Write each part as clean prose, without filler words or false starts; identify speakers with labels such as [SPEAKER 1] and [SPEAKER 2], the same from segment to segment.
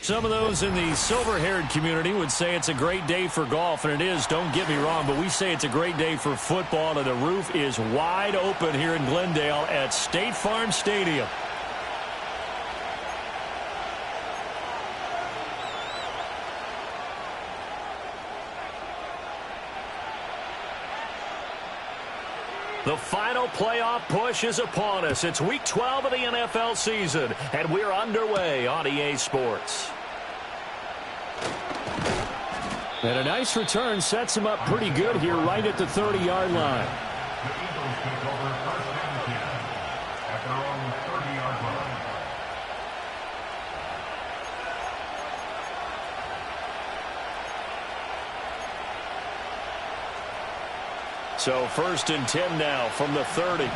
[SPEAKER 1] Some of those in the silver-haired community would say it's a great day for golf, and it is, don't get me wrong, but we say it's a great day for football, and the roof is wide open here in Glendale at State Farm Stadium. The final playoff push is upon us. It's Week 12 of the NFL season, and we're underway on EA Sports.
[SPEAKER 2] And a nice return sets him up pretty good here right at the 30-yard line.
[SPEAKER 3] The Eagles take over first and 10 at their own 30-yard line.
[SPEAKER 1] So first and 10 now from the 30.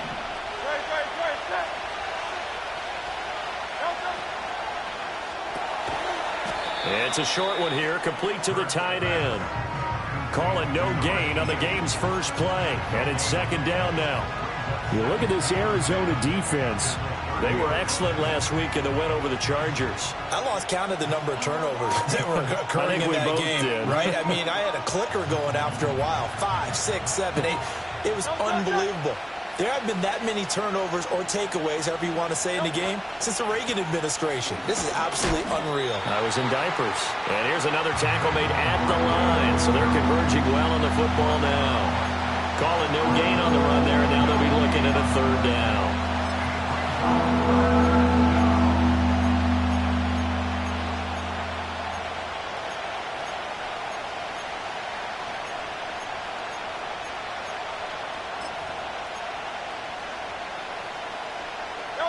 [SPEAKER 1] It's a short one here, complete to the tight end. Call it no gain on the game's first play, and it's second down now.
[SPEAKER 2] You look at this Arizona defense.
[SPEAKER 1] They were excellent last week in the win over the Chargers.
[SPEAKER 4] I lost count of the number of turnovers that were occurring in that game, right? I mean, I had a clicker going after a while. 5, 6, 7, 8. It was unbelievable. There haven't been that many turnovers or takeaways, however you want to say, in the game since the Reagan administration. This is absolutely unreal.
[SPEAKER 1] I was in diapers. And here's another tackle made at the line. So they're converging well on the football now. Call it no gain on the run there, and now they'll be looking at a third down.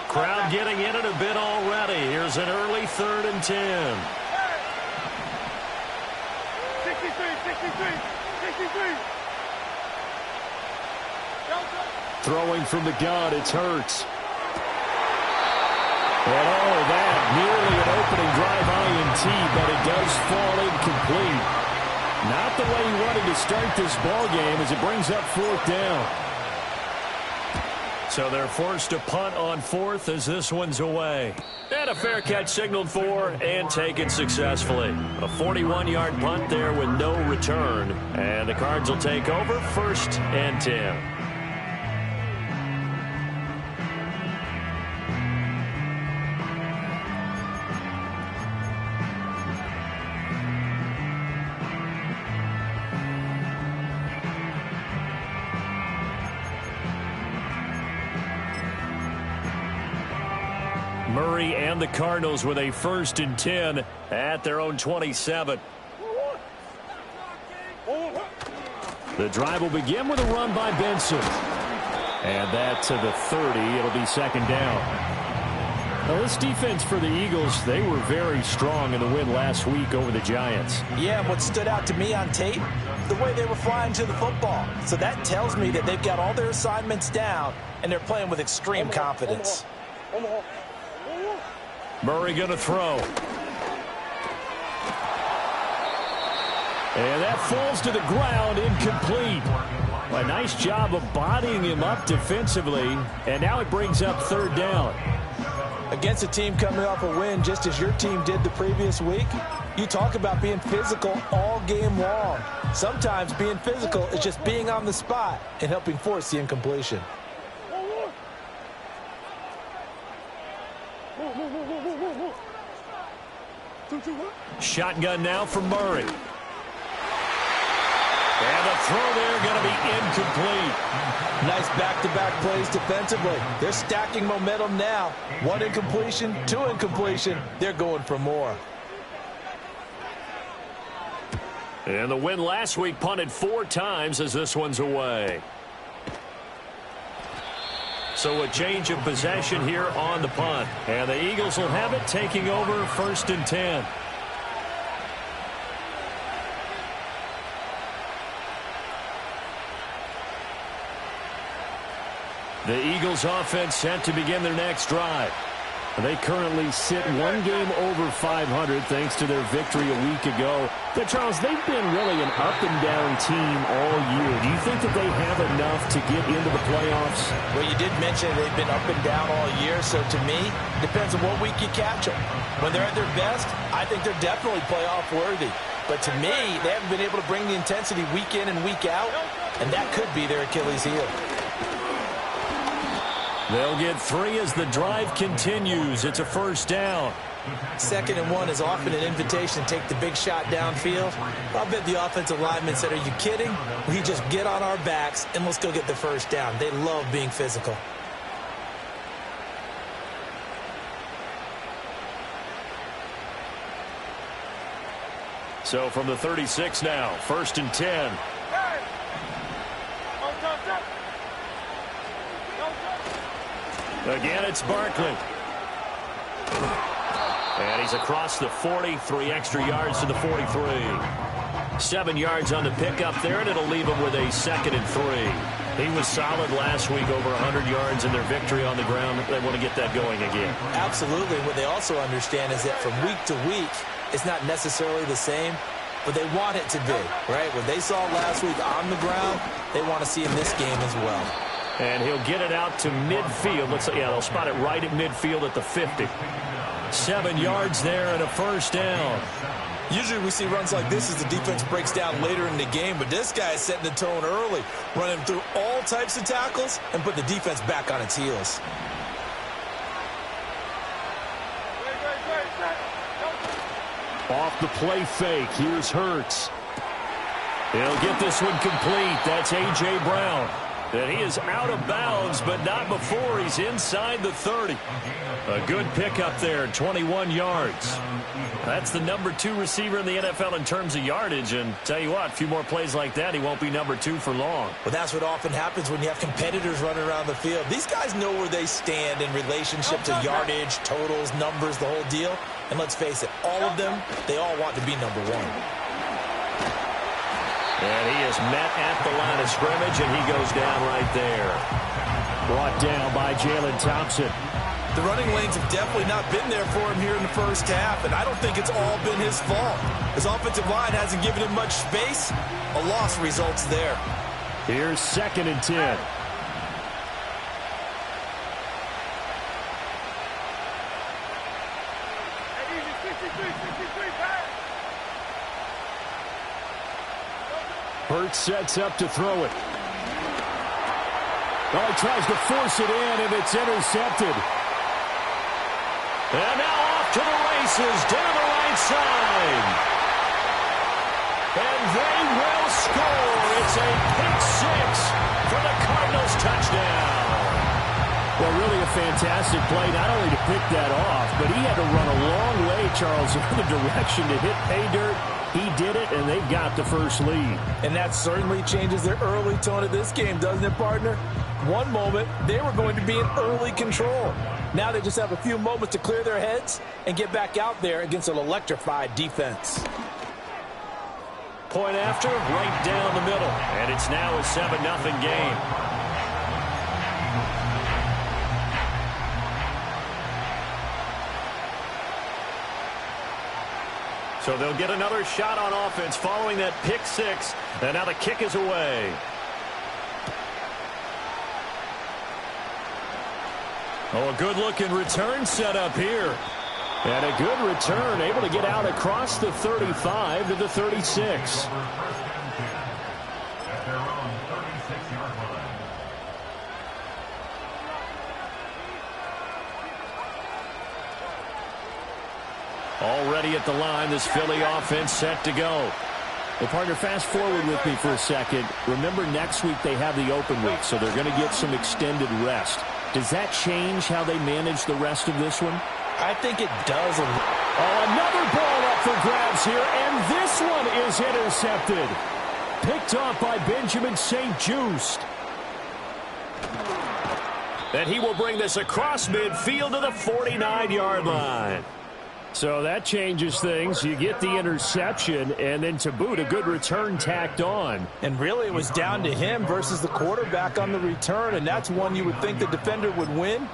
[SPEAKER 1] Crowd getting in it a bit already. Here's an early 3rd and 10.
[SPEAKER 5] 63.
[SPEAKER 2] Throwing from the gun, it's Hurts. And all of that, nearly an opening drive INT, but it does fall incomplete. Not the way he wanted to start this ball game as it brings up 4th down.
[SPEAKER 1] So they're forced to punt on 4th as this one's away. And a fair catch signaled for and taken successfully. A 41-yard punt there with no return. And the Cards will take over 1st and 10. Murray and the Cardinals with a 1st and 10 at their own 27.
[SPEAKER 2] The drive will begin with a run by Benson. And that to the 30. It'll be 2nd down. Now, this defense for the Eagles, they were very strong in the win last week over the Giants.
[SPEAKER 4] Yeah, and what stood out to me on tape, the way they were flying to the football. So that tells me that they've got all their assignments down, and they're playing with extreme confidence.
[SPEAKER 1] Murray going to throw.
[SPEAKER 2] And that falls to the ground, incomplete. A nice job of bodying him up defensively, and now it brings up 3rd down.
[SPEAKER 4] Against a team coming off a win just as your team did the previous week, you talk about being physical all game long. Sometimes being physical is just being on the spot and helping force the incompletion.
[SPEAKER 1] Shotgun now from Murray. And the throw there going to be incomplete.
[SPEAKER 4] Nice back-to-back plays defensively. They're stacking momentum now. 1 incompletion, 2 incompletion. They're going for more.
[SPEAKER 1] And the win last week punted 4 times as this one's away. So a change of possession here on the punt. And the Eagles will have it, taking over 1st and 10. The Eagles offense set to begin their next drive.
[SPEAKER 2] They currently sit 1 game over 500 thanks to their victory a week ago Yeah, Charles, they've been really an up-and-down team all year. Do you think that they have enough to get into the playoffs?
[SPEAKER 4] Well, you did mention they've been up and down all year, so to me, it depends on what week you catch them. When they're at their best, I think they're definitely playoff worthy. But to me, they haven't been able to bring the intensity week in and week out, and that could be their Achilles heel.
[SPEAKER 1] They'll get 3 as the drive continues. It's a first down.
[SPEAKER 4] 2nd and 1 is often an invitation to take the big shot downfield. I'll bet the offensive lineman said, are you kidding? We just get on our backs and let's go get the first down. They love being physical.
[SPEAKER 1] So from the 36 now, 1st and 10. Again, it's Barkley. And he's across the 40, 3 extra yards to the 43. 7 yards on the pickup there, and it'll leave him with a 2nd and 3. He was solid last week, over 100 yards in their victory on the ground. They want to get that going again.
[SPEAKER 4] Absolutely. What they also understand is that from week to week, it's not necessarily the same, but they want it to be, right? What they saw last week on the ground, they want to see in this game as well.
[SPEAKER 1] And he'll get it out to midfield. Let's say, yeah, they'll spot it right at midfield at the 50. 7 yards there and a first down.
[SPEAKER 4] Usually we see runs like this as the defense breaks down later in the game, but this guy is setting the tone early, running through all types of tackles and put the defense back on its heels.
[SPEAKER 2] Off the play fake, here's Hurts.
[SPEAKER 1] He'll get this one complete. That's A.J. Brown. And he is out of bounds, but not before he's inside the 30. A good pickup there, 21 yards. That's the number 2 receiver in the NFL in terms of yardage. And tell you what, a few more plays like that, he won't be number 2 for long.
[SPEAKER 4] Well, that's what often happens when you have competitors running around the field. These guys know where they stand in relationship to yardage, totals, numbers, the whole deal. And let's face it, all of them, they all want to be number 1.
[SPEAKER 1] And he is met at the line of scrimmage, and he goes down right there.
[SPEAKER 2] Brought down by Jalen Thompson.
[SPEAKER 4] The running lanes have definitely not been there for him here in the first half, and I don't think it's all been his fault. His offensive line hasn't given him much space. A loss results there.
[SPEAKER 2] Here's 2nd and 10. Hurts sets up to throw it. Oh, he tries to force it in, and it's intercepted.
[SPEAKER 1] And now off to the races down the right side. And they will score. It's a pick 6 for the Cardinals touchdown.
[SPEAKER 2] Well, really a fantastic play, not only to pick that off, but he had to run a long way, Charles, in the direction to hit pay dirt. He did it, and they've got the first lead.
[SPEAKER 4] And that certainly changes their early tone of this game, doesn't it, partner? One moment, they were going to be in early control. Now they just have a few moments to clear their heads and get back out there against an electrified defense.
[SPEAKER 1] Point after, right down the middle. And it's now a 7-0 game. So they'll get another shot on offense following that pick 6. And now the kick is away. Oh, a good-looking return set up here.
[SPEAKER 2] And a good return, able to get out across the 35 to the 36.
[SPEAKER 1] Already at the line, this Philly offense set to go.
[SPEAKER 2] Well, partner, fast forward with me for a second. Remember, next week they have the open week, so they're going to get some extended rest. Does that change how they manage the rest of this one?
[SPEAKER 4] I think it does.
[SPEAKER 2] Oh, another ball up for grabs here, and this one is intercepted. Picked off by Benjamin St-Juste.
[SPEAKER 1] And he will bring this across midfield to the 49-yard line.
[SPEAKER 2] So that changes things. You get the interception, and then to boot, a good return tacked on.
[SPEAKER 4] And really, it was down to him versus the quarterback on the return, and that's one you would think the defender would win.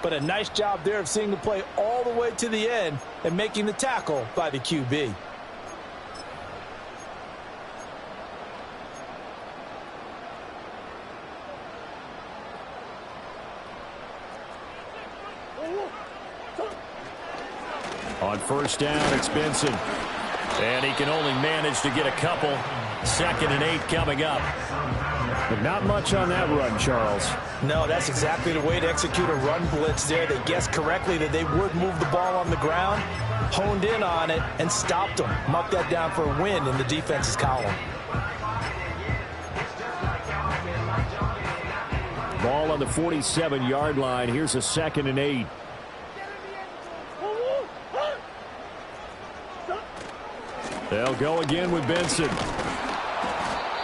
[SPEAKER 4] But a nice job there of seeing the play all the way to the end and making the tackle by the QB.
[SPEAKER 2] On first down, it's Benson.
[SPEAKER 1] And he can only manage to get a couple. 2nd and 8 coming up.
[SPEAKER 2] But not much on that run, Charles.
[SPEAKER 4] No, that's exactly the way to execute a run blitz there. They guessed correctly that they would move the ball on the ground, honed in on it, and stopped them. Marked that down for a win in the defense's column.
[SPEAKER 2] Ball on the 47-yard line. Here's a 2nd and 8. They'll go again with Benson.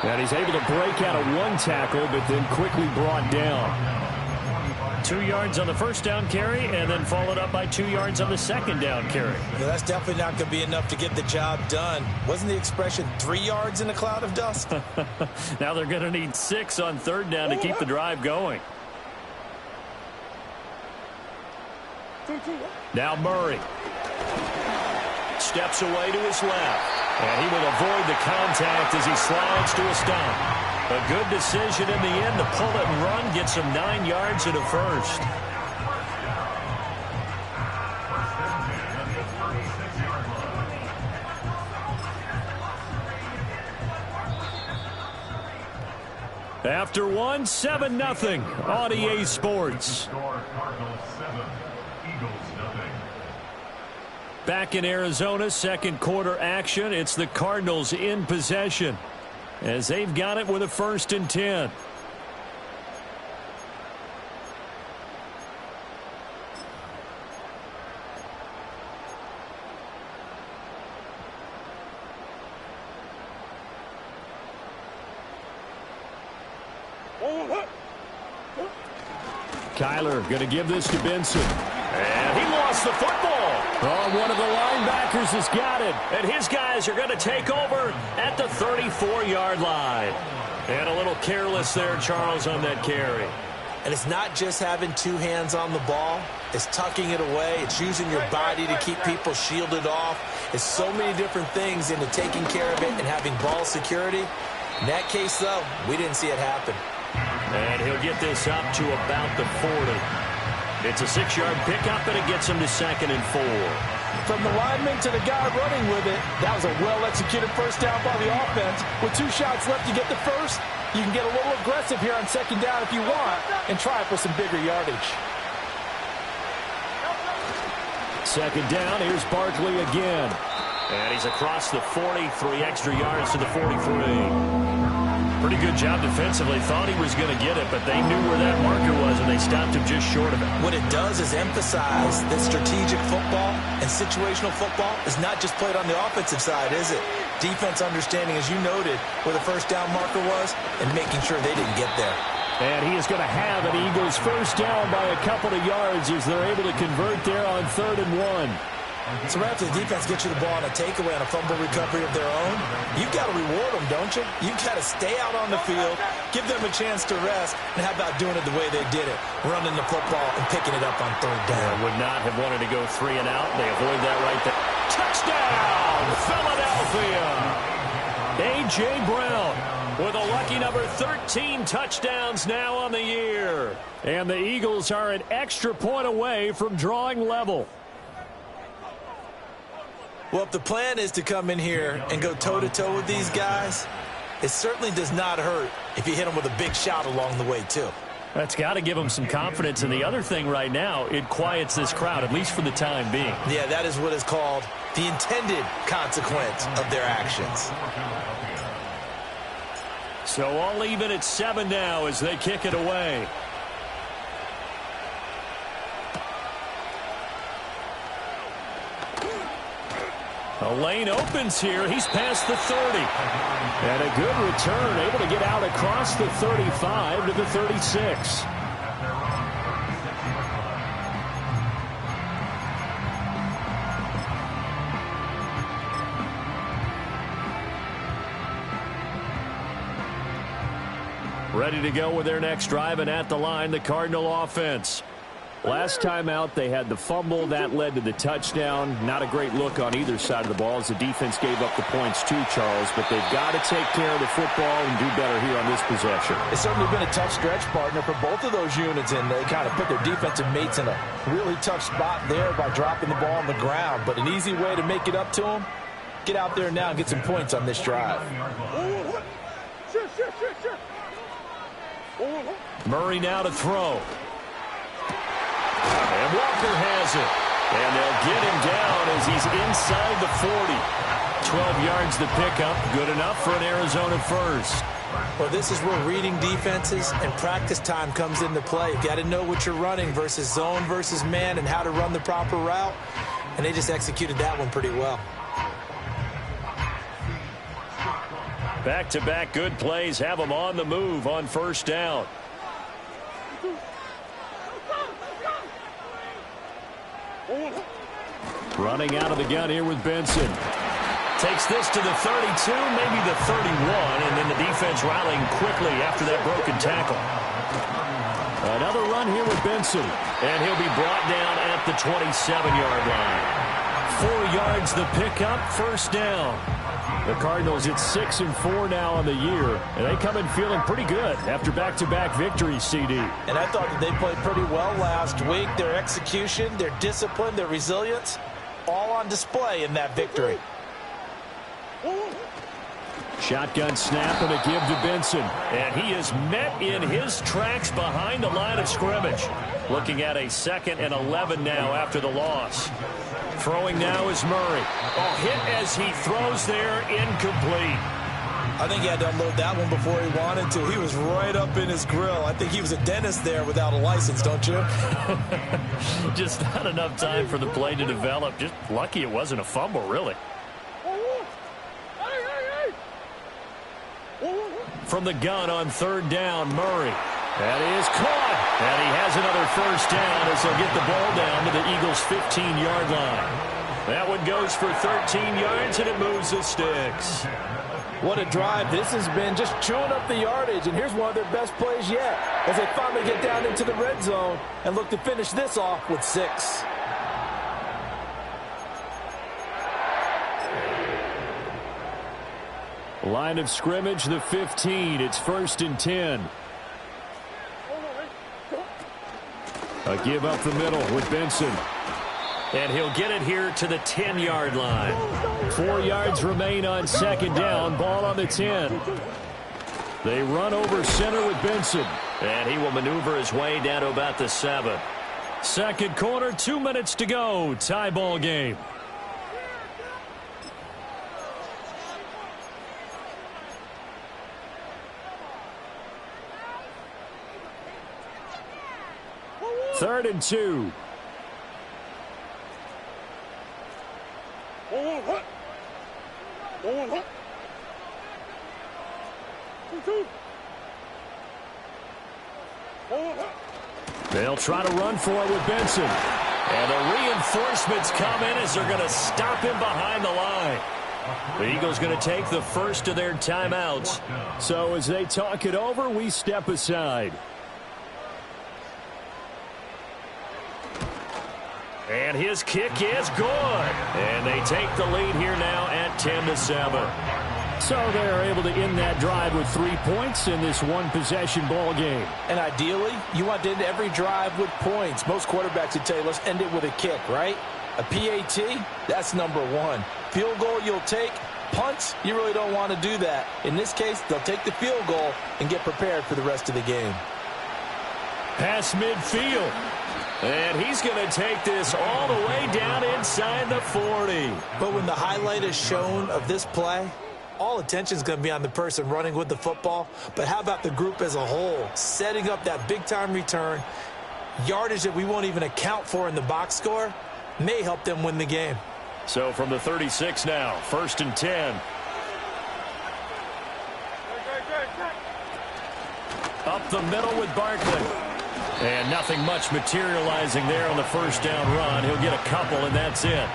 [SPEAKER 2] And he's able to break out of one tackle, but then quickly brought down.
[SPEAKER 1] 2 yards on the first down carry, and then followed up by 2 yards on the second down carry.
[SPEAKER 4] Yeah, that's definitely not going to be enough to get the job done. Wasn't the expression 3 yards in a cloud of dust?
[SPEAKER 1] Now they're going to need 6 on third down to keep the drive going. Now Murray. Steps away to his left. And he will avoid the contact as he slides to a stop. A good decision in the end to pull it and run. Gets him 9 yards and a first. After 1, 7-0 on EA Sports. Back in Arizona, second quarter action. It's the Cardinals in possession as they've got it with a 1st and 10.
[SPEAKER 2] Kyler going to give this to Benson.
[SPEAKER 1] And he lost the football.
[SPEAKER 2] Oh, one of the linebackers has got it.
[SPEAKER 1] And his guys are going to take over at the 34-yard line. And a little careless there, Charles, on that carry.
[SPEAKER 4] And it's not just having 2 hands on the ball. It's tucking it away. It's using your body to keep people shielded off. It's so many different things into taking care of it and having ball security. In that case, though, we didn't see it happen.
[SPEAKER 1] And he'll get this up to about the 40. It's a 6-yard pickup, and it gets him to 2nd and 4.
[SPEAKER 4] From the lineman to the guy running with it, that was a well-executed first down by the offense. With 2 shots left to get the first, you can get a little aggressive here on 2nd down if you want and try for some bigger yardage.
[SPEAKER 2] 2nd down, here's Barkley again.
[SPEAKER 1] And he's across the 40, 3 extra yards to the 43. Pretty good job defensively. Thought he was going to get it, but they knew where that marker was, and they stopped him just short of it.
[SPEAKER 4] What it does is emphasize that strategic football and situational football is not just played on the offensive side, is it? Defense understanding, as you noted, where the first down marker was and making sure they didn't get there.
[SPEAKER 2] And he is going to have an Eagles first down by a couple of yards as they're able to convert there on 3rd and 1.
[SPEAKER 4] So right after the defense gets you the ball on a takeaway on a fumble recovery of their own, you've got to reward them, don't you? You've got to stay out on the field, give them a chance to rest, and how about doing it the way they did it, running the football and picking it up on 3rd down.
[SPEAKER 1] Would not have wanted to go 3 and out. They avoid that right there. Touchdown, Philadelphia! A.J. Brown with a lucky number 13 touchdowns now on the year.
[SPEAKER 2] And the Eagles are an extra point away from drawing level.
[SPEAKER 4] Well, if the plan is to come in here and go toe-to-toe with these guys, it certainly does not hurt if you hit them with a big shot along the way, too.
[SPEAKER 1] That's got to give them some confidence. And the other thing right now, it quiets this crowd, at least for the time being.
[SPEAKER 4] Yeah, that is what is called the intended consequence of their actions.
[SPEAKER 1] So all even at 7 now as they kick it away. A lane opens here. He's past the 30.
[SPEAKER 2] And a good return, able to get out across the 35 to the 36. Ready to go with their next drive, and at the line, the Cardinal offense. Last time out, they had the fumble. That led to the touchdown. Not a great look on either side of the ball as the defense gave up the points too, Charles. But they've got to take care of the football and do better here on this possession.
[SPEAKER 4] It's certainly been a tough stretch, partner, for both of those units, and they kind of put their defensive mates in a really tough spot there by dropping the ball on the ground. But an easy way to make it up to them, get out there now and get some points on this drive.
[SPEAKER 1] Murray now to throw. And Walker has it. And they'll get him down as he's inside the 40. 12 yards the pickup. Good enough for an Arizona first.
[SPEAKER 4] Well, this is where reading defenses and practice time comes into play. You've got to know what you're running versus zone versus man and how to run the proper route. And they just executed that one pretty well.
[SPEAKER 1] Back-to-back good plays have them on the move on first down.
[SPEAKER 2] Running out of the gun here with Benson.
[SPEAKER 1] Takes this to the 32, maybe the 31, and then the defense rallying quickly after that broken tackle.
[SPEAKER 2] Another run here with Benson.
[SPEAKER 1] And he'll be brought down at the 27-yard line. 4 yards the pickup, first down.
[SPEAKER 2] The Cardinals at 6-4 now on the year, and they come in feeling pretty good after back-to-back victories, CD.
[SPEAKER 4] And I thought that they played pretty well last week. Their execution, their discipline, their resilience, all on display in that victory.
[SPEAKER 2] Shotgun snap and a give to Benson.
[SPEAKER 1] And he is met in his tracks behind the line of scrimmage. Looking at a 2nd and 11 now after the loss. Throwing now is Murray. Hit as he throws there, incomplete.
[SPEAKER 4] I think he had to unload that one before he wanted to. He was right up in his grill. I think he was a dentist there without a license, don't you?
[SPEAKER 1] Just not enough time for the play to develop. Just lucky it wasn't a fumble, really. From the gun on 3rd down, Murray. That is caught. And he has another first down as they'll get the ball down to the Eagles' 15-yard line. That one goes for 13 yards, and it moves the sticks.
[SPEAKER 4] What a drive this has been, just chewing up the yardage. And here's one of their best plays yet as they finally get down into the red zone and look to finish this off with 6.
[SPEAKER 2] Line of scrimmage, the 15. It's 1st and 10. A give up the middle with Benson.
[SPEAKER 1] And he'll get it here to the 10-yard line.
[SPEAKER 2] 4 yards remain on 2nd down. Ball on the 10. They run over center with Benson.
[SPEAKER 1] And he will maneuver his way down to about the 7.
[SPEAKER 2] Second quarter, 2 minutes to go. Tie ball game. Third and 2. They'll try to run for it with Benson.
[SPEAKER 1] And the reinforcements come in as they're going to stop him behind the line. The Eagles going to take the first of their timeouts.
[SPEAKER 2] So as they talk it over, we step aside.
[SPEAKER 1] And his kick is good. And they take the lead here now at 10-7.
[SPEAKER 2] So they're able to end that drive with 3 points in this one-possession ball game.
[SPEAKER 4] And ideally, you want to end every drive with points. Most quarterbacks would tell you, let's end it with a kick, right? A PAT, that's number 1. Field goal you'll take. Punts, you really don't want to do that. In this case, they'll take the field goal and get prepared for the rest of the game.
[SPEAKER 1] Pass midfield. And he's going to take this all the way down inside the 40.
[SPEAKER 4] But when the highlight is shown of this play, all attention is going to be on the person running with the football. But how about the group as a whole? Setting up that big-time return, yardage that we won't even account for in the box score, may help them win the game.
[SPEAKER 1] So from the 36 now, 1st and 10. Up the middle with Barkley. And nothing much materializing there on the first down run. He'll get a couple, and that's it.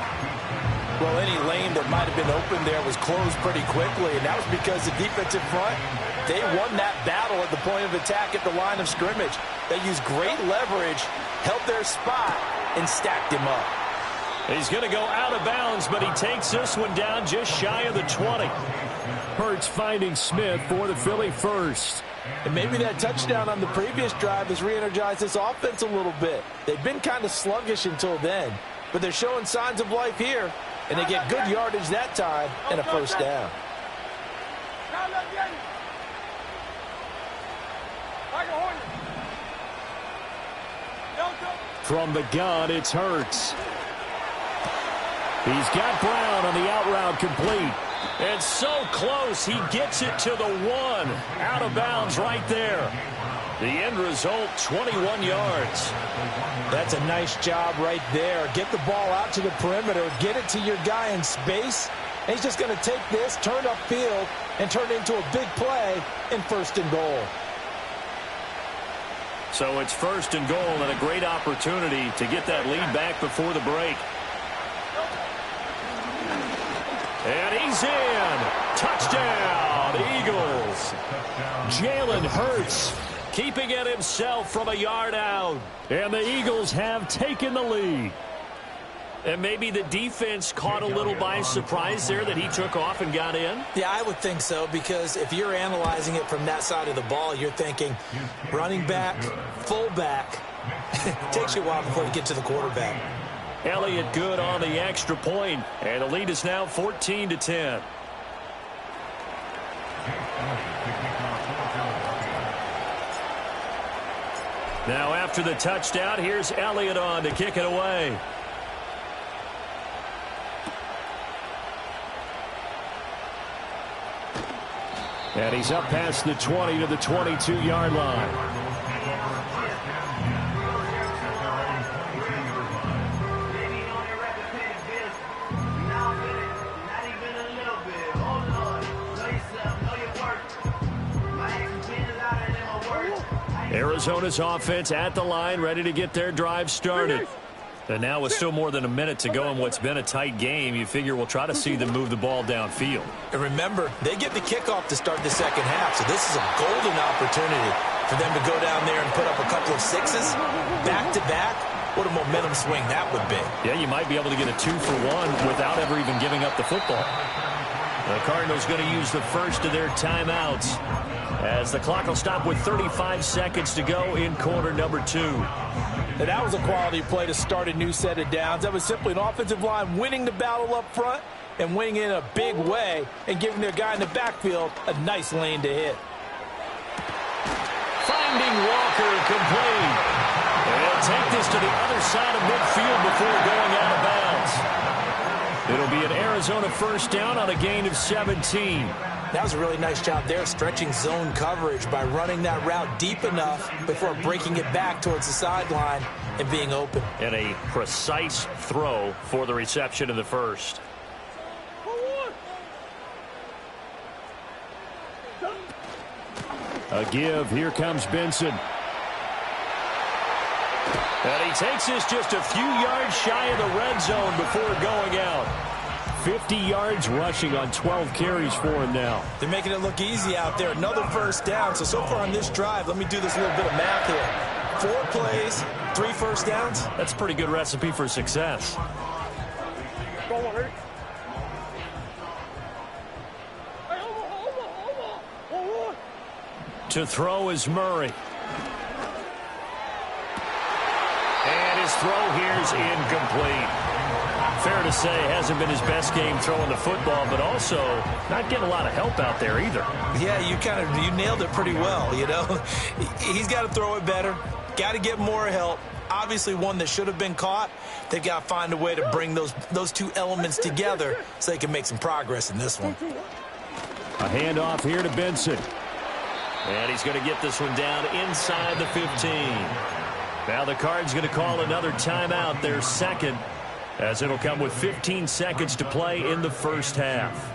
[SPEAKER 4] Well, any lane that might have been open there was closed pretty quickly, and that was because the defensive front, they won that battle at the point of attack at the line of scrimmage. They used great leverage, held their spot, and stacked him up.
[SPEAKER 1] He's going to go out of bounds, but he takes this one down just shy of the 20.
[SPEAKER 2] Hurts finding Smith for the Philly first.
[SPEAKER 4] And maybe that touchdown on the previous drive has re-energized this offense a little bit. They've been kind of sluggish until then, but they're showing signs of life here, and they get good yardage that time and a first down.
[SPEAKER 2] From the gun, it's Hurts. He's got Brown on the out route complete.
[SPEAKER 1] And so close, he gets it to the 1. Out of bounds right there. The end result, 21 yards.
[SPEAKER 4] That's a nice job right there. Get the ball out to the perimeter, get it to your guy in space, and he's just going to take this, turn upfield, and turn it into a big play in first and goal.
[SPEAKER 1] So it's first and goal and a great opportunity to get that lead back before the break. And he's in. Touchdown, Eagles.
[SPEAKER 2] Jalen Hurts
[SPEAKER 1] keeping it himself from a yard out.
[SPEAKER 2] And the Eagles have taken the lead.
[SPEAKER 1] And maybe the defense caught a little by surprise there that he took off and got in?
[SPEAKER 4] Yeah, I would think so, because if you're analyzing it from that side of the ball, you're thinking running back, fullback. It takes you a while before you get to the quarterback.
[SPEAKER 1] Elliott good on the extra point, and the lead is now 14-10. Now after the touchdown, here's Elliott on to kick it away.
[SPEAKER 2] And he's up past the 20 to the 22-yard line.
[SPEAKER 1] Arizona's offense at the line, ready to get their drive started. And now with still more than a minute to go in what's been a tight game, you figure we'll try to see them move the ball downfield.
[SPEAKER 4] And remember, they get the kickoff to start the second half, so this is a golden opportunity for them to go down there and put up a couple of sixes back-to-back. What a momentum swing that would be.
[SPEAKER 1] Yeah, you might be able to get a 2-for-1 without ever even giving up the football. The Cardinals going to use the first of their timeouts as the clock will stop with 35 seconds to go in quarter number 2.
[SPEAKER 4] And that was a quality play to start a new set of downs. That was simply an offensive line winning the battle up front and winning in a big way and giving their guy in the backfield a nice lane to hit.
[SPEAKER 1] Finding Walker complete. And they'll take this to the other side of midfield before going out of bounds. It'll be an Arizona first down on a gain of 17.
[SPEAKER 4] That was a really nice job there, stretching zone coverage by running that route deep enough before breaking it back towards the sideline and being open.
[SPEAKER 1] And a precise throw for the reception in the first.
[SPEAKER 2] A give. Here comes Benson.
[SPEAKER 1] And he takes this just a few yards shy of the red zone before going out.
[SPEAKER 2] 50 yards rushing on 12 carries for him now.
[SPEAKER 4] They're making it look easy out there. Another first down. So far on this drive, let me do this little bit of math here. 4 plays, 3 first downs.
[SPEAKER 1] That's a pretty good recipe for success. To throw is Murray. And his throw here is incomplete. Fair to say, hasn't been his best game throwing the football, but also not getting a lot of help out there either.
[SPEAKER 4] Yeah, you nailed it pretty well, you know. He's got to throw it better, got to get more help. Obviously one that should have been caught. They've got to find a way to bring those two elements together so they can make some progress in this one.
[SPEAKER 2] A handoff here to Benson.
[SPEAKER 1] And he's going to get this one down inside the 15. Now the Cards going to call another timeout, their second, as it'll come with 15 seconds to play in the first half.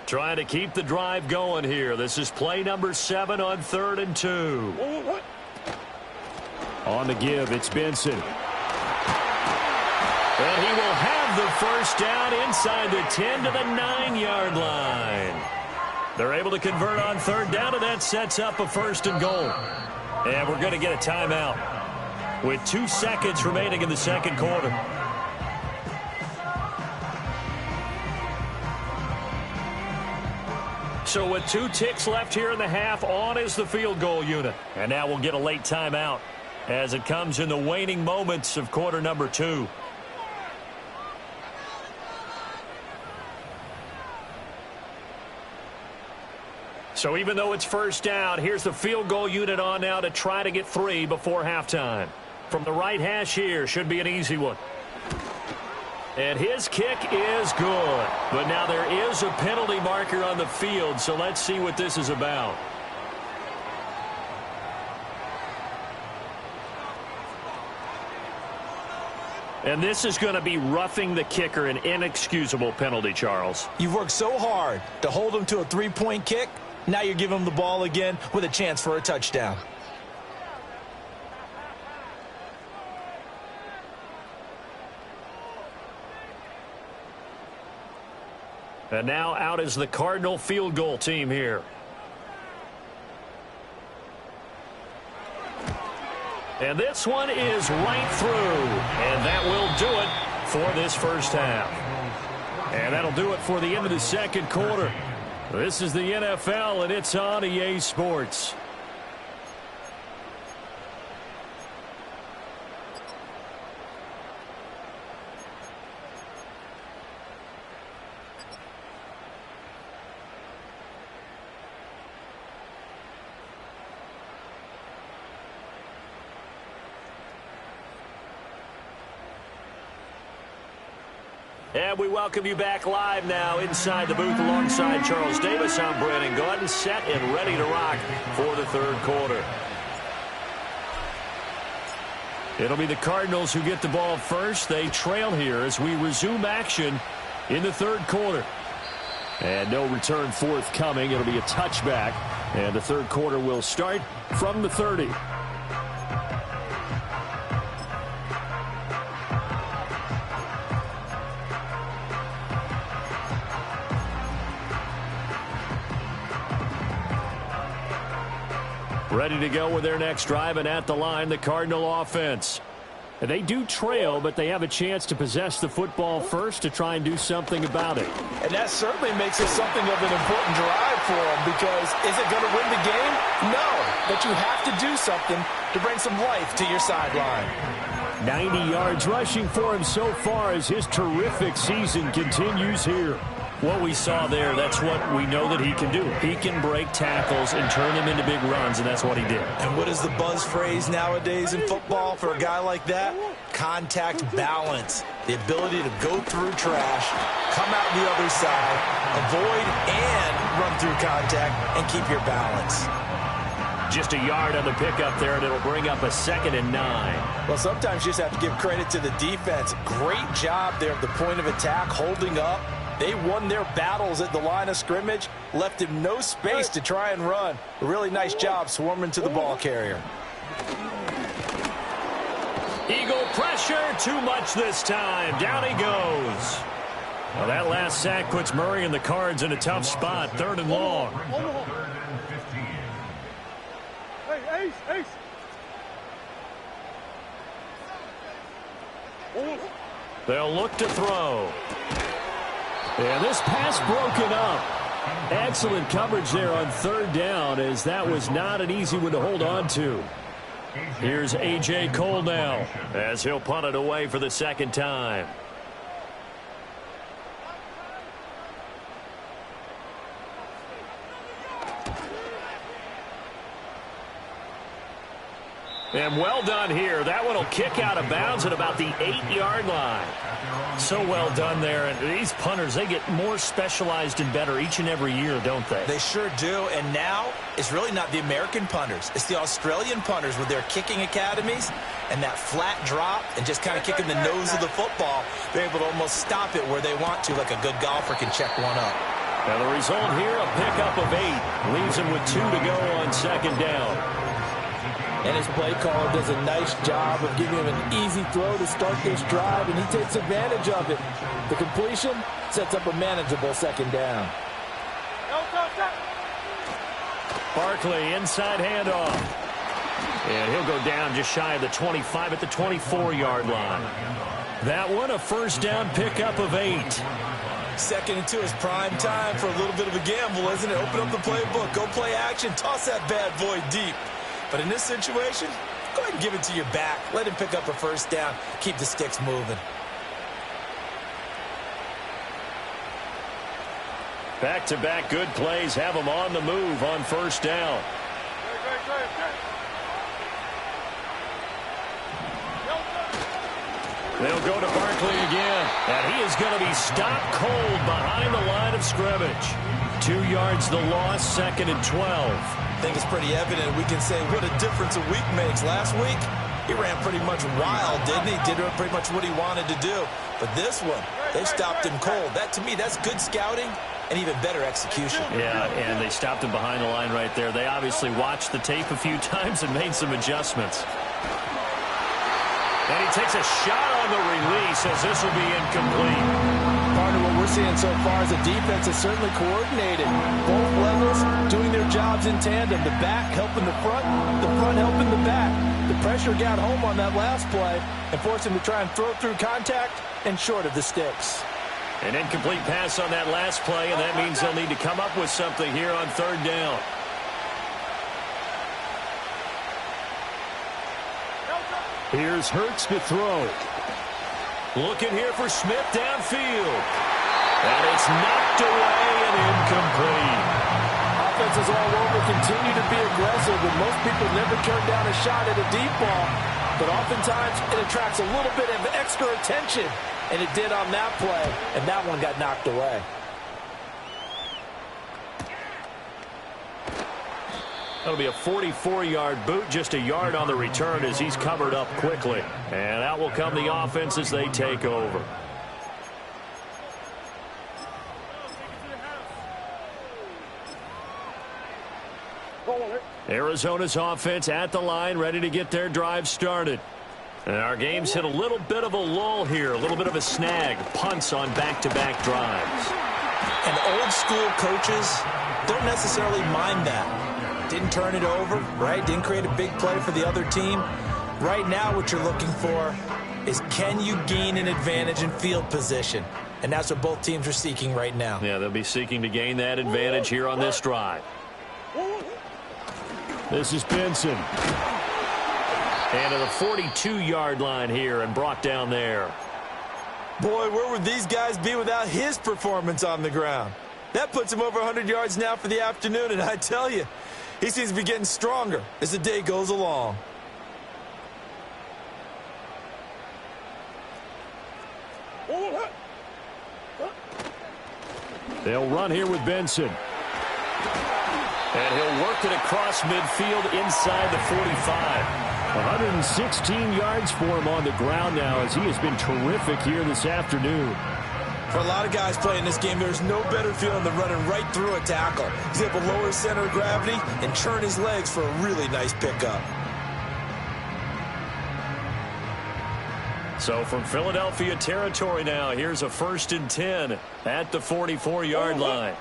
[SPEAKER 1] Trying to keep the drive going here. This is play number 7 on 3rd and 2.
[SPEAKER 2] On the give, it's Benson.
[SPEAKER 1] And he will have the first down inside the 10 to the 9-yard line. They're able to convert on third down, and that sets up a first and goal. And we're going to get a timeout with 2 seconds remaining in the second quarter. So with 2 ticks left here in the half, on is the field goal unit. And now we'll get a late timeout as it comes in the waning moments of quarter number 2. So even though it's first down, here's the field goal unit on now to try to get 3 before halftime. From the right hash here, should be an easy one. And his kick is good. But now there is a penalty marker on the field, so let's see what this is about. And this is going to be roughing the kicker, an inexcusable penalty, Charles.
[SPEAKER 4] You've worked so hard to hold him to a 3-point kick. Now you're giving him the ball again with a chance for a touchdown.
[SPEAKER 1] And now out is the Cardinal field goal team here. And this one is right through. And that will do it for this first half. And that'll do it for the end of the second quarter. This is the NFL, and it's on EA Sports. And we welcome you back live now inside the booth alongside Charles Davis. I'm Brandon Gordon, set and ready to rock for the third quarter. It'll be the Cardinals who get the ball first. They trail here as we resume action in the third quarter. And no return forthcoming. It'll be a touchback. And the third quarter will start from the 30. Ready to go with their next drive, and at the line, the Cardinal offense. And they do trail, but they have a chance to possess the football first to try and do something about it.
[SPEAKER 4] And that certainly makes it something of an important drive for them, because is it going to win the game? No, but you have to do something to bring some life to your sideline.
[SPEAKER 2] 90 yards rushing for him so far as his terrific season continues here.
[SPEAKER 1] What we saw there, that's what we know that he can do. He can break tackles and turn them into big runs, and that's what he did.
[SPEAKER 4] And what is the buzz phrase nowadays in football for a guy like that? Contact balance. The ability to go through trash, come out the other side, avoid and run through contact, and keep your balance.
[SPEAKER 1] Just a yard on the pickup there, and it'll bring up a 2nd and 9.
[SPEAKER 4] Well, sometimes you just have to give credit to the defense. Great job there at the point of attack, holding up. They won their battles at the line of scrimmage, left him no space to try and run. A really nice job swarming to the ball carrier.
[SPEAKER 1] Eagle pressure, too much this time. Down he goes. Well, that last sack puts Murray and the Cards in a tough spot, 3rd and long.
[SPEAKER 5] Hey, Ace.
[SPEAKER 1] They'll look to throw.
[SPEAKER 2] And this pass broken up. Excellent coverage there on 3rd down, as that was not an easy one to hold on to.
[SPEAKER 1] Here's A.J. Cole now as he'll punt it away for the 2nd time. And well done here. That one will kick out of bounds at about the 8-yard line. So well done there. And these punters, they get more specialized and better each and every year, don't they?
[SPEAKER 4] They sure do. And now it's really not the American punters. It's the Australian punters with their kicking academies and that flat drop and just kind of kicking the nose of the football. They're able to almost stop it where they want to, like a good golfer can check one up.
[SPEAKER 1] Now the result here, a pickup of 8. Leaves him with 2 to go on 2nd down.
[SPEAKER 4] And his play caller does a nice job of giving him an easy throw to start this drive, and he takes advantage of it. The completion sets up a manageable second down.
[SPEAKER 1] Barkley, inside handoff. And he'll go down just shy of the 25 at the 24-yard line. That one, a first down pickup of 8.
[SPEAKER 4] 2nd and 2 is prime time for a little bit of a gamble, isn't it? Open up the playbook, go play action, toss that bad boy deep. But in this situation, go ahead and give it to your back. Let him pick up a first down. Keep the sticks moving.
[SPEAKER 1] Back-to-back good plays have them on the move on first down. They'll go to Barkley again, and he is going to be stopped cold behind the line of scrimmage. 2 yards the loss, 2nd and 12.
[SPEAKER 4] I think it's pretty evident. We can say what a difference a week makes. Last week, he ran pretty much wild, didn't he? Did pretty much what he wanted to do. But this one, they stopped him cold. That, to me, that's good scouting and even better execution.
[SPEAKER 1] Yeah, and they stopped him behind the line right there. They obviously watched the tape a few times and made some adjustments. And he takes a shot on the release as this will be incomplete.
[SPEAKER 4] Partner, what we're seeing so far is the defense is certainly coordinated. Both levels doing their jobs in tandem. The back helping the front helping the back. The pressure got home on that last play and forced him to try and throw through contact and short of the sticks.
[SPEAKER 1] An incomplete pass on that last play, and that means they'll need to come up with something here on 3rd down.
[SPEAKER 2] Here's Hurts to throw.
[SPEAKER 1] Looking here for Smith downfield. And it's knocked away and incomplete.
[SPEAKER 4] Offenses all over continue to be aggressive, and most people never turn down a shot at a deep ball. But oftentimes it attracts a little bit of extra attention, and it did on that play, and that one got knocked away.
[SPEAKER 1] That'll be a 44-yard boot, just a yard on the return as he's covered up quickly. And out will come the offense as they take over. Arizona's offense at the line, ready to get their drive started. And our game's hit a little bit of a lull here, a little bit of a snag. Punts on back-to-back drives.
[SPEAKER 4] And old-school coaches don't necessarily mind that. Didn't turn it over, right? Didn't create a big play for the other team. Right now what you're looking for is, can you gain an advantage in field position? And that's what both teams are seeking right now.
[SPEAKER 1] Yeah, they'll be seeking to gain that advantage here on this drive.
[SPEAKER 2] This is Benson.
[SPEAKER 1] And to the 42-yard line here and brought down there.
[SPEAKER 4] Boy, where would these guys be without his performance on the ground? That puts him over 100 yards now for the afternoon, and I tell you, he seems to be getting stronger as the day goes along.
[SPEAKER 2] They'll run here with Benson.
[SPEAKER 1] And he'll work it across midfield inside the 45.
[SPEAKER 2] 116 yards for him on the ground now as he has been terrific here this afternoon.
[SPEAKER 4] For a lot of guys playing this game, there's no better feeling than running right through a tackle. He's able to lower his center of gravity and churn his legs for a really nice pickup.
[SPEAKER 1] So from Philadelphia territory now, here's a 1st and 10 at the 44-yard line.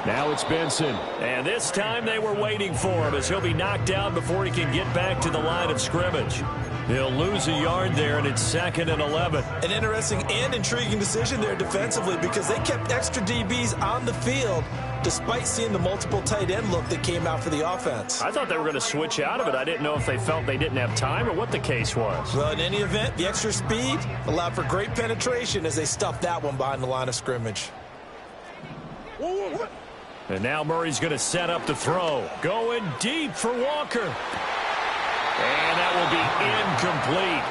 [SPEAKER 2] Now it's Benson.
[SPEAKER 1] And this time they were waiting for him as he'll be knocked down before he can get back to the line of scrimmage. He'll lose a yard there, and it's 2nd and 11.
[SPEAKER 4] An interesting and intriguing decision there defensively because they kept extra DBs on the field despite seeing the multiple tight end look that came out for the offense.
[SPEAKER 1] I thought they were going to switch out of it. I didn't know if they felt they didn't have time or what the case was.
[SPEAKER 4] Well, in any event, the extra speed allowed for great penetration as they stuffed that one behind the line of scrimmage.
[SPEAKER 1] And now Murray's going to set up the throw. Going deep for Walker. And that will be incomplete.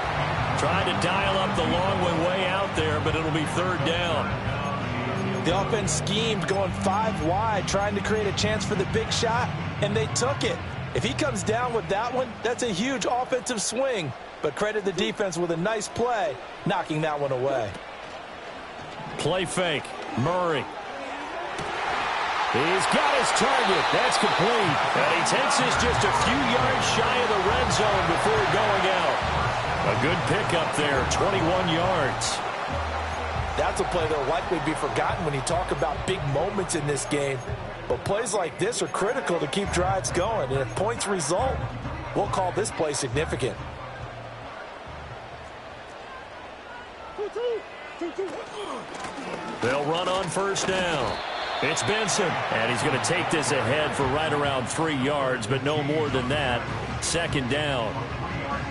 [SPEAKER 1] Trying to dial up the long one way out there, but it'll be 3rd down.
[SPEAKER 4] The offense schemed going 5 wide, trying to create a chance for the big shot, and they took it. If he comes down with that one, that's a huge offensive swing. but credit the defense with a nice play, knocking that one away.
[SPEAKER 2] Play fake. Murray. He's got his target. That's complete.
[SPEAKER 1] And he takes this just a few yards shy of the red zone before going out. A good pickup there, 21 yards.
[SPEAKER 4] That's a play that will likely be forgotten when you talk about big moments in this game. But plays like this are critical to keep drives going. And if points result, we'll call this play significant.
[SPEAKER 1] They'll run on first down. It's Benson, and he's going to take this ahead for right around 3 yards, but no more than that. Second down.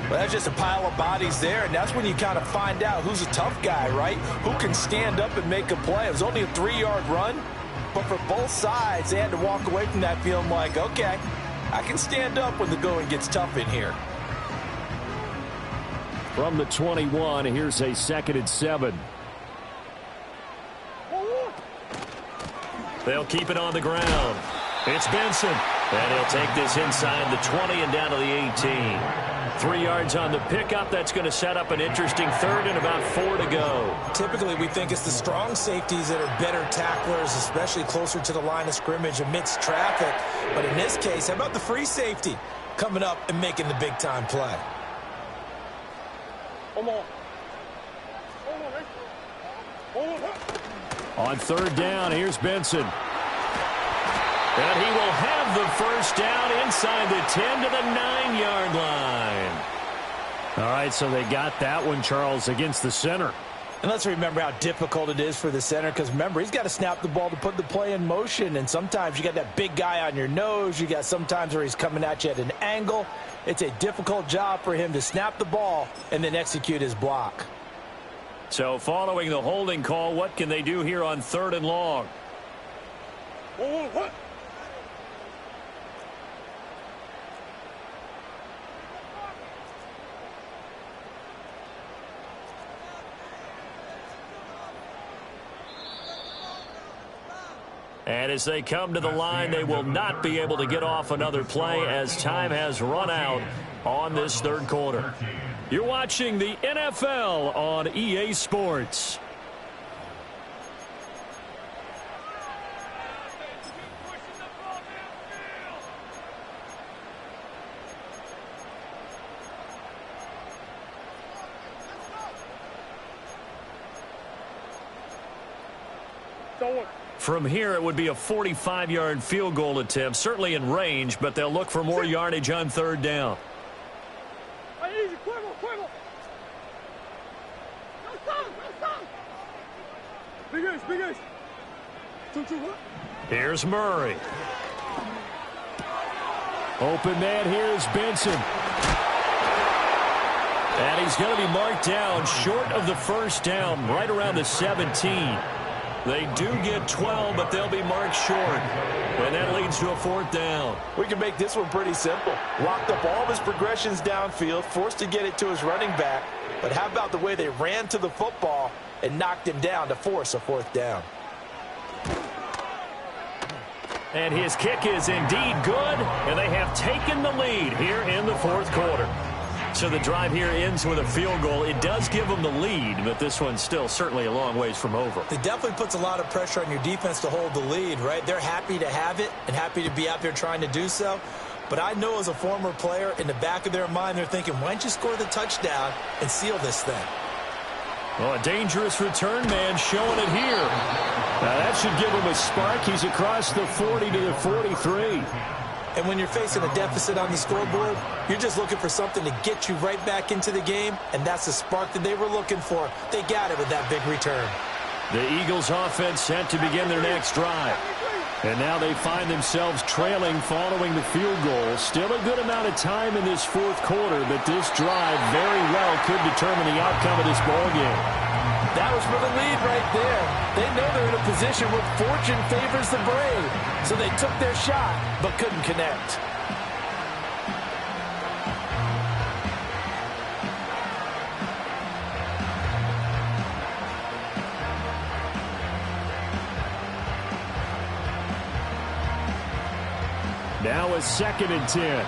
[SPEAKER 4] Well, that's just a pile of bodies there, and that's when you kind of find out who's a tough guy, right? Who can stand up and make a play. It was only a 3-yard run, but for both sides, they had to walk away from that feeling like, okay, I can stand up when the going gets tough in here.
[SPEAKER 2] From the 21, here's a 2nd and 7.
[SPEAKER 1] They'll keep it on the ground. It's Benson, and he'll take this inside the 20 and down to the 18. 3 yards on the pickup. That's going to set up an interesting third and about 4 to go.
[SPEAKER 4] Typically, we think it's the strong safeties that are better tacklers, especially closer to the line of scrimmage amidst traffic. But in this case, how about the free safety coming up and making the big-time play?
[SPEAKER 2] On third down, here's Benson.
[SPEAKER 1] And he will have the first down inside the 10 to the 9-yard line.
[SPEAKER 2] All right, so they got that one, Charles, against the center.
[SPEAKER 4] And let's remember how difficult it is for the center, because remember, he's got to snap the ball to put the play in motion, and sometimes you got that big guy on your nose. You got sometimes where he's coming at you at an angle. It's a difficult job for him to snap the ball and then execute his block.
[SPEAKER 1] So following the holding call, what can they do here on 3rd and long? And as they come to the line, they will not be able to get off another play as time has run out on this 3rd quarter. You're watching the NFL on EA Sports. From here, it would be a 45-yard field goal attempt, certainly in range, but they'll look for more yardage on 3rd down. Here's Murray.
[SPEAKER 2] Open man here is Benson.
[SPEAKER 1] And he's going to be marked down short of the first down, right around the 17. They do get 12, but they'll be marked short. And that leads to a 4th down.
[SPEAKER 4] We can make this one pretty simple. Locked up all of his progressions downfield, forced to get it to his running back. But how about the way they ran to the football and knocked him down to force a 4th down?
[SPEAKER 1] And his kick is indeed good, and they have taken the lead here in the 4th quarter. So the drive here ends with a field goal. It does give them the lead, but this one's still certainly a long ways from over.
[SPEAKER 4] It definitely puts a lot of pressure on your defense to hold the lead, right? They're happy to have it and happy to be out there trying to do so. But I know as a former player, in the back of their mind, they're thinking, why don't you score the touchdown and seal this thing?
[SPEAKER 1] Well, a dangerous return man showing it here.
[SPEAKER 2] Now that should give him a spark. He's across the 40 to the 43.
[SPEAKER 4] And when you're facing a deficit on the scoreboard, you're just looking for something to get you right back into the game, and that's the spark that they were looking for. They got it with that big return.
[SPEAKER 1] The Eagles offense set to begin their next drive.
[SPEAKER 2] And now they find themselves trailing following the field goal. Still a good amount of time in this 4th quarter, but this drive very well could determine the outcome of this ballgame.
[SPEAKER 4] That was for the lead right there. They know they're in a position where fortune favors the brave. So they took their shot, but couldn't connect.
[SPEAKER 2] Now a 2nd and 10.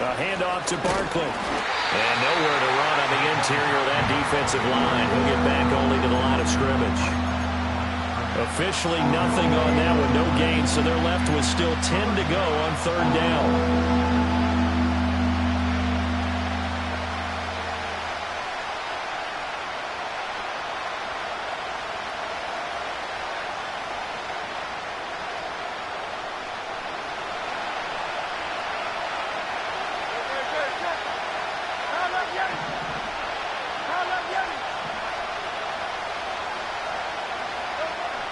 [SPEAKER 1] A handoff to Barkley. And nowhere to run on the interior of that defensive line. He'll get back only to the line of scrimmage. Officially nothing on that one, no gain, so they're left with still 10 to go on third down.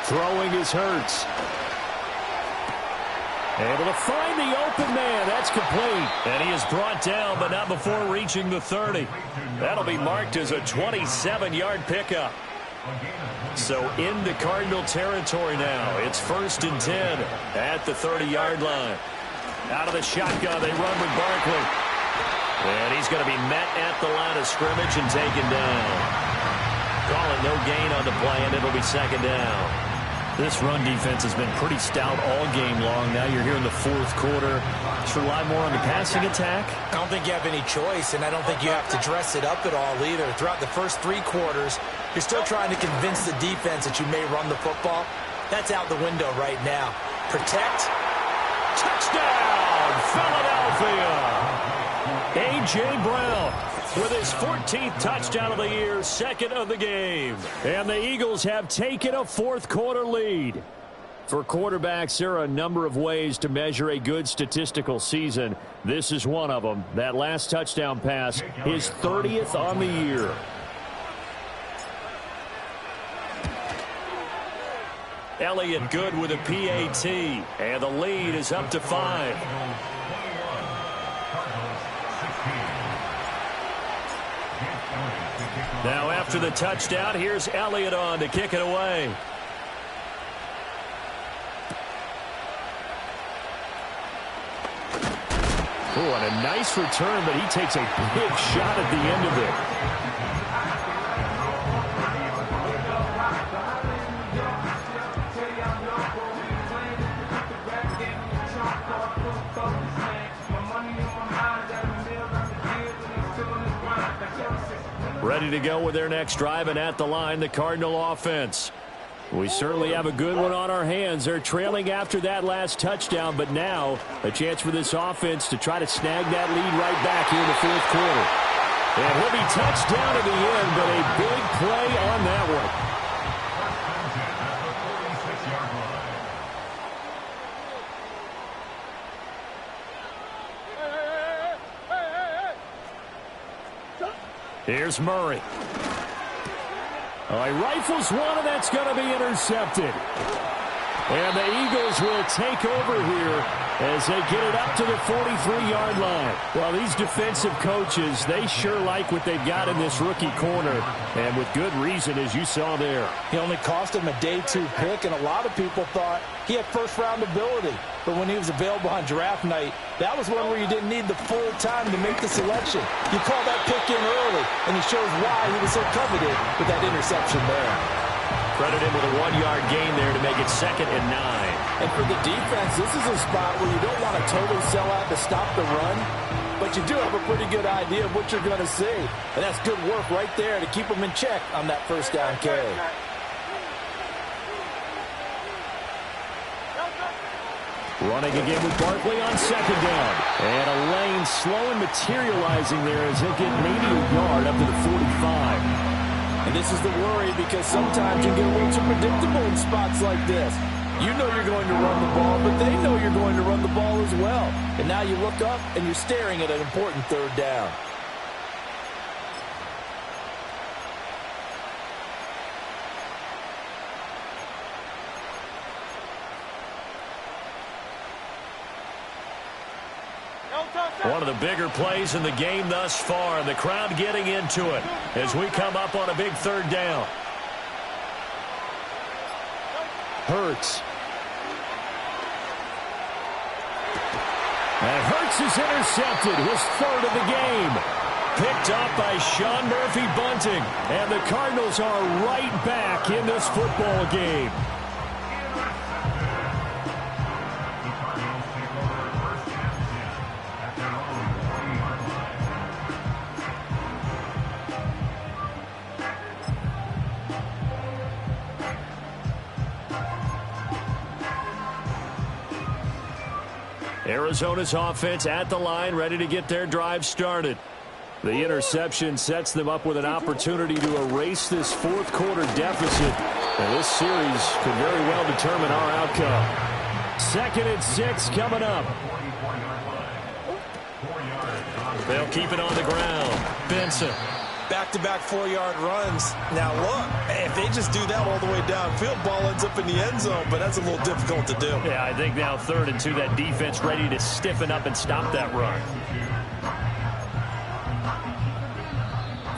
[SPEAKER 1] Throwing is Hurts. Able to find the open man. That's complete. And he is brought down, but not before reaching the 30. That'll be marked as a 27-yard pickup. So into Cardinal territory now. It's 1st and 10 at the 30-yard line. Out of the shotgun, they run with Barkley. And he's going to be met at the line of scrimmage and taken down. Calling no gain on the play, and it'll be 2nd down.
[SPEAKER 2] This run defense has been pretty stout all game long. Now you're here in the 4th quarter. Just rely more on the passing attack.
[SPEAKER 4] I don't think you have any choice, and I don't think you have to dress it up at all either. Throughout the first 3 quarters, you're still trying to convince the defense that you may run the football. That's out the window right now. Protect.
[SPEAKER 1] Touchdown, Philadelphia! A.J. Brown with his 14th touchdown of the year, 2nd of the game.
[SPEAKER 2] And the Eagles have taken a 4th quarter lead. For quarterbacks, there are a number of ways to measure a good statistical season. This is one of them. That last touchdown pass, his 30th on the year.
[SPEAKER 1] Elliott good with a PAT, and the lead is up to 5. Now after the touchdown, here's Elliott on to kick it away.
[SPEAKER 2] Oh, and a nice return, but he takes a big shot at the end of it.
[SPEAKER 1] Ready to go with their next drive, and at the line, the Cardinal offense.
[SPEAKER 2] We certainly have a good one on our hands. They're trailing after that last touchdown, but now a chance for this offense to try to snag that lead right back here in the 4th quarter.
[SPEAKER 1] And he'll be touched down at the end, but a big play on that one. Here's Murray.
[SPEAKER 2] Oh, he rifles one, and that's going to be intercepted.
[SPEAKER 1] And the Eagles will take over here as they get it up to the 43-yard line.
[SPEAKER 2] Well, these defensive coaches, they sure like what they've got in this rookie corner, and with good reason, as you saw there.
[SPEAKER 4] He only cost him a day 2 pick, and a lot of people thought he had first-round ability. But when he was available on draft night, that was one where you didn't need the full time to make the selection. You call that pick in early, and he shows why he was so coveted with that interception there.
[SPEAKER 1] Credit him with a 1-yard gain there to make it 2nd and 9.
[SPEAKER 4] And for the defense, this is a spot where you don't want to totally sell out to stop the run, but you do have a pretty good idea of what you're going to see. And that's good work right there to keep them in check on that 1st down carry.
[SPEAKER 2] Running again with Barkley on 2nd down. And a lane slow and materializing there as he'll get maybe a yard up to the 45.
[SPEAKER 4] And this is the worry, because sometimes you get a little too predictable in spots like this. You know you're going to run the ball, but they know you're going to run the ball as well. And now you look up and you're staring at an important 3rd down.
[SPEAKER 1] One of the bigger plays in the game thus far, and the crowd getting into it as we come up on a big 3rd down.
[SPEAKER 2] Hurts. And Hurts is intercepted, his 3rd of the game.
[SPEAKER 1] Picked up by Sean Murphy-Bunting, and the Cardinals are right back in this football game. Arizona's offense at the line, ready to get their drive started. The interception sets them up with an opportunity to erase this fourth quarter deficit. And this series could very well determine our outcome. 2nd and 6 coming up. They'll keep it on the ground. Benson.
[SPEAKER 4] Back-to-back 4-yard runs. Now, look, if they just do that all the way downfield, ball ends up in the end zone, but that's a little difficult to do.
[SPEAKER 1] Yeah, I think now 3rd and 2, that defense ready to stiffen up and stop that run.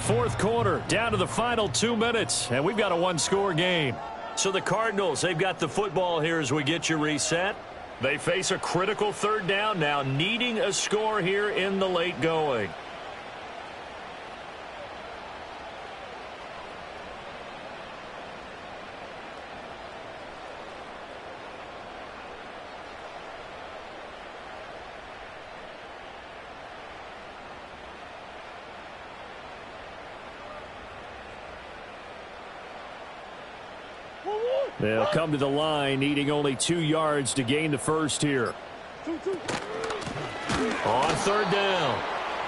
[SPEAKER 1] 4th quarter, down to the final 2 minutes, and we've got a one-score game. So the Cardinals, they've got the football here as we get you reset. They face a critical 3rd down now, needing a score here in the late going. They'll come to the line, needing only 2 yards to gain the first here. On 3rd down,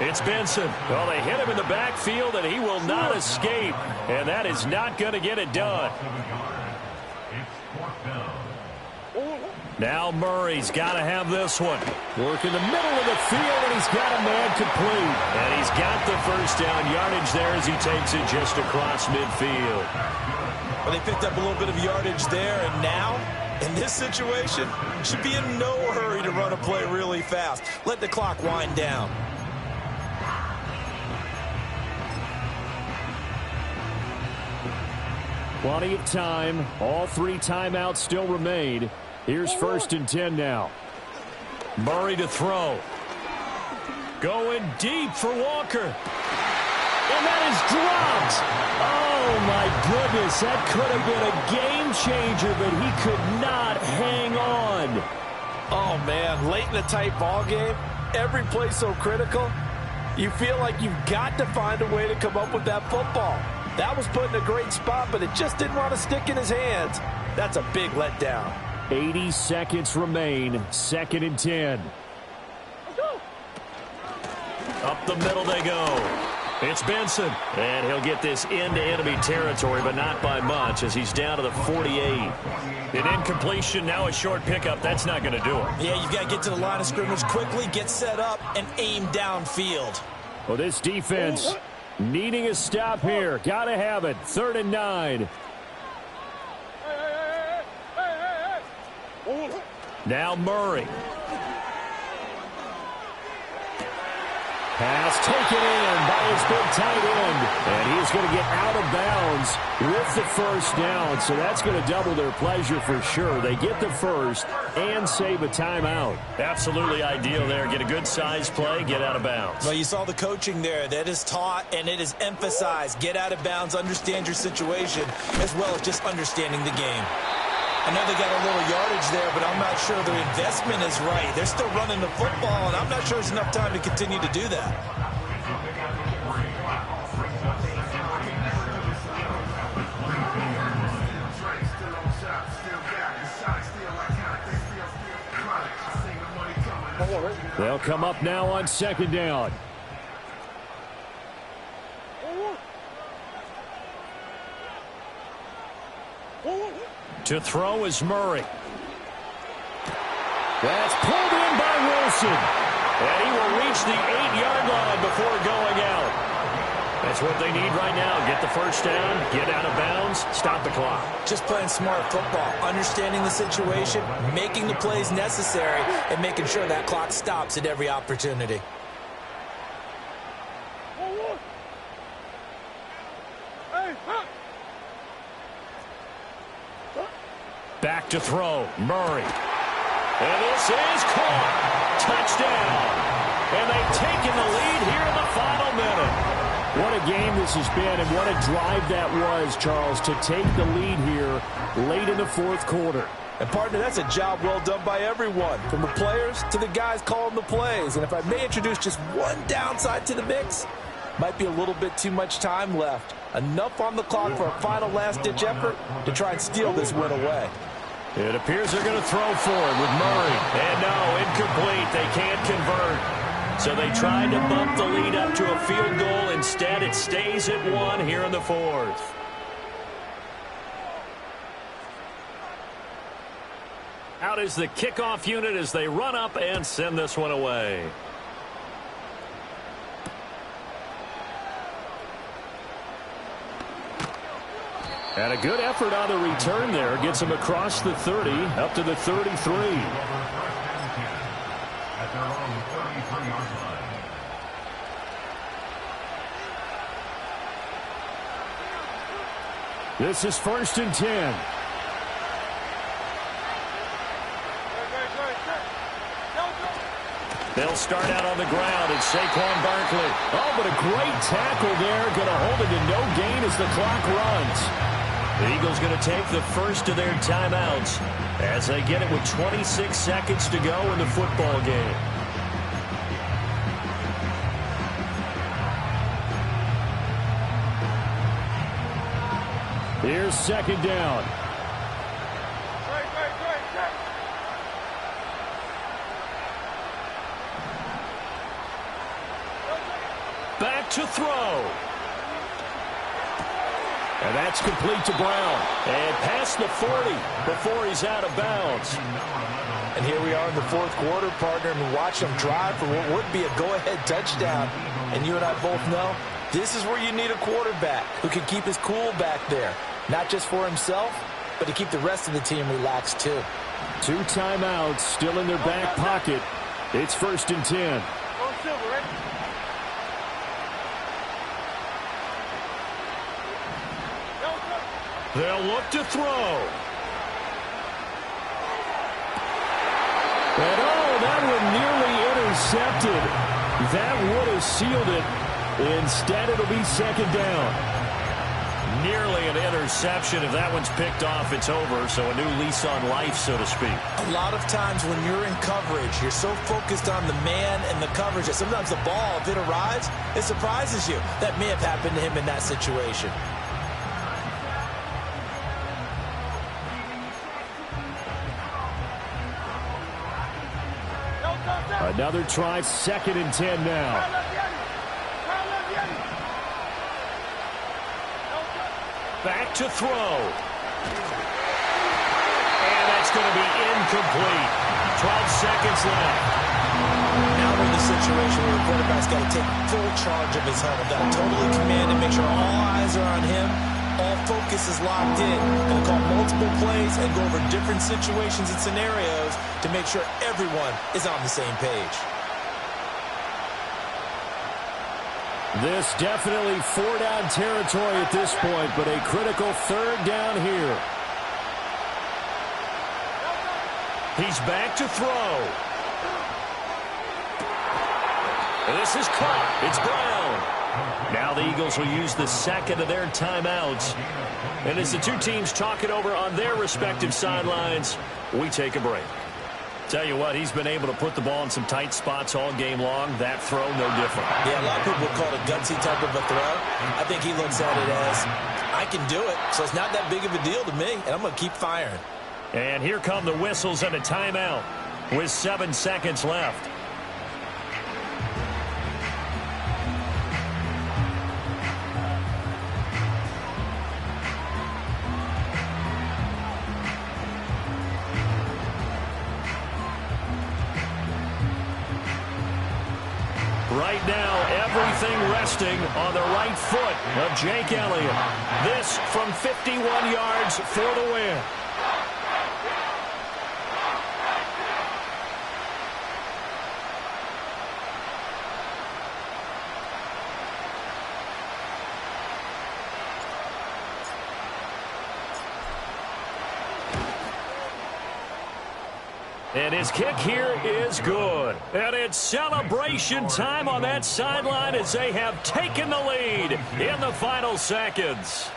[SPEAKER 1] it's Benson. Well, they hit him in the backfield, and he will not escape. And that is not going to get it done. Now Murray's got to have this one. Work in the middle of the field, and he's got a man complete. And he's got the first down yardage there as he takes it just across midfield.
[SPEAKER 4] Well, they picked up a little bit of yardage there, and now, in this situation, should be in no hurry to run a play really fast. Let the clock wind down.
[SPEAKER 2] Plenty of time. All 3 timeouts still remain. Here's 1st and 10 now.
[SPEAKER 1] Murray to throw. Going deep for Walker. And that is dropped. Oh, my goodness. That could have been a game changer, but he could not hang on.
[SPEAKER 6] Oh, man. Late in a tight ball game, every play so critical, you feel like you've got to find a way to come up with that football. That was put in a great spot, but it just didn't want to stick in his hands. That's a big letdown.
[SPEAKER 2] 80 seconds remain. 2nd and 10.
[SPEAKER 1] Up the middle they go. It's Benson, and he'll get this into enemy territory, but not by much as he's down to the 48. An incompletion, now a short pickup. That's not going to do it.
[SPEAKER 4] Yeah, you've got to get to the line of scrimmage quickly, get set up, and aim downfield.
[SPEAKER 2] Well, this defense needing a stop here. Got to have it. 3rd and 9.
[SPEAKER 1] Now Murray.
[SPEAKER 2] Pass taken in by his big tight end. And he's going to get out of bounds with the first down. So that's going to double their pleasure for sure. They get the first and save a timeout.
[SPEAKER 1] Absolutely ideal there. Get a good size play, get out of bounds.
[SPEAKER 4] Well, you saw the coaching there. That is taught and it is emphasized. Get out of bounds, understand your situation, as well as just understanding the game. I know they got a little yardage there, but I'm not sure their investment is right. They're still running the football, and I'm not sure there's enough time to continue to do that.
[SPEAKER 2] They'll come up now on 2nd down.
[SPEAKER 1] To throw is Murray.
[SPEAKER 2] That's pulled in by Wilson.
[SPEAKER 1] And he will reach the 8-yard line before going out. That's what they need right now. Get the first down, get out of bounds, stop the clock.
[SPEAKER 4] Just playing smart football, understanding the situation, making the plays necessary, and making sure that clock stops at every opportunity.
[SPEAKER 1] Back to throw, Murray. And this is caught. Touchdown. And they've taken the lead here in the final minute.
[SPEAKER 2] What a game this has been, and what a drive that was, Charles, to take the lead here late in the 4th quarter.
[SPEAKER 6] And, partner, that's a job well done by everyone, from the players to the guys calling the plays. And if I may introduce just one downside to the mix, might be a little bit too much time left. Enough on the clock for a final last-ditch effort to try and steal this win away.
[SPEAKER 1] It appears they're going to throw for it with Murray. And no, incomplete. They can't convert. So they tried to bump the lead up to a field goal. Instead, it stays at 1 here in the 4th. Out is the kickoff unit as they run up and send this one away. And a good effort on the return there. Gets him across the 30, up to the 33.
[SPEAKER 3] At their own 33-yard line.
[SPEAKER 2] This is 1st and 10.
[SPEAKER 1] They'll start out on the ground. It's Saquon Barkley.
[SPEAKER 2] Oh, but a great tackle there. Going to hold it to no gain as the clock runs.
[SPEAKER 1] The Eagles going to take the first of their timeouts as they get it with 26 seconds to go in the football game.
[SPEAKER 2] Here's 2nd down.
[SPEAKER 1] Back to throw.
[SPEAKER 2] And that's complete to Brown.
[SPEAKER 1] And past the 40 before he's out of bounds.
[SPEAKER 4] And here we are in the 4th quarter, partner, and watch him drive for what would be a go-ahead touchdown. And you and I both know this is where you need a quarterback who can keep his cool back there. Not just for himself, but to keep the rest of the team relaxed too.
[SPEAKER 2] 2 timeouts still in their back pocket. It's 1st and 10.
[SPEAKER 1] They'll look to throw.
[SPEAKER 2] And oh, that one nearly intercepted. That would have sealed it. Instead, it'll be 2nd down.
[SPEAKER 1] Nearly an interception. If that one's picked off, it's over. So a new lease on life, so to speak.
[SPEAKER 4] A lot of times when you're in coverage, you're so focused on the man and the coverage that sometimes the ball, if it arrives, it surprises you. That may have happened to him in that situation.
[SPEAKER 2] Another try, 2nd and 10 now.
[SPEAKER 1] Back to throw. And that's going to be incomplete. 12 seconds left.
[SPEAKER 4] Now we're in the situation where the quarterback's got to take full charge of his helmet. Got to totally command and make sure all eyes are on him. All focus is locked in. Going to call multiple plays and go over different situations and scenarios to make sure everyone is on the same page.
[SPEAKER 2] This definitely 4-down territory at this point, but a critical 3rd down here.
[SPEAKER 1] He's back to throw. This is caught. It's Brown. Now the Eagles will use the 2nd of their timeouts. And as the two teams talk it over on their respective sidelines, we take a break. Tell you what, he's been able to put the ball in some tight spots all game long. That throw, no different.
[SPEAKER 4] Yeah, a lot of people would call it a gutsy type of a throw. I think he looks at it as, I can do it, so it's not that big of a deal to me, and I'm going to keep firing.
[SPEAKER 1] And here come the whistles and a timeout with 7 seconds left. Right now, everything resting on the right foot of Jake Elliott. This from 51 yards for the win. And his kick here is good. And it's celebration time on that sideline as they have taken the lead in the final seconds.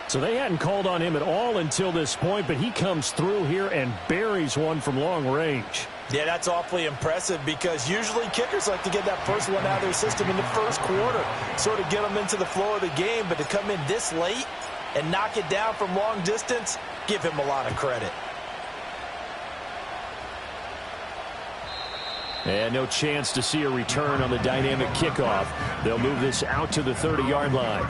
[SPEAKER 2] So they hadn't called on him at all until this point, but he comes through here and buries one from long range.
[SPEAKER 4] Yeah, that's awfully impressive because usually kickers like to get that first one out of their system in the first quarter, sort of get them into the flow of the game, but to come in this late and knock it down from long distance, give him a lot of credit.
[SPEAKER 2] And no chance to see a return on the dynamic kickoff. They'll move this out to the 30-yard line.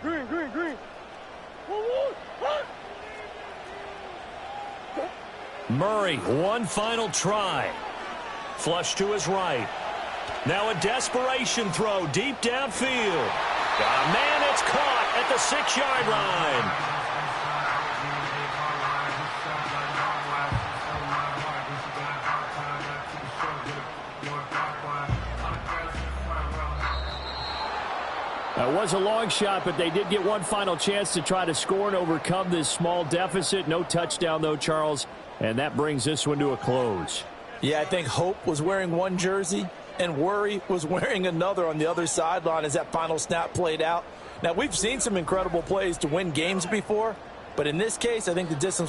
[SPEAKER 5] Green.
[SPEAKER 1] Murray, one final try. Flush to his right. Now a desperation throw deep downfield. Got a man, it's caught at the 6-yard line.
[SPEAKER 2] It was a long shot, but they did get one final chance to try to score and overcome this small deficit. No touchdown, though, Charles, and that brings this one to a close.
[SPEAKER 4] Yeah, I think Hope was wearing one jersey and Worry was wearing another on the other sideline as that final snap played out. Now, we've seen some incredible plays to win games before, but in this case, I think the distance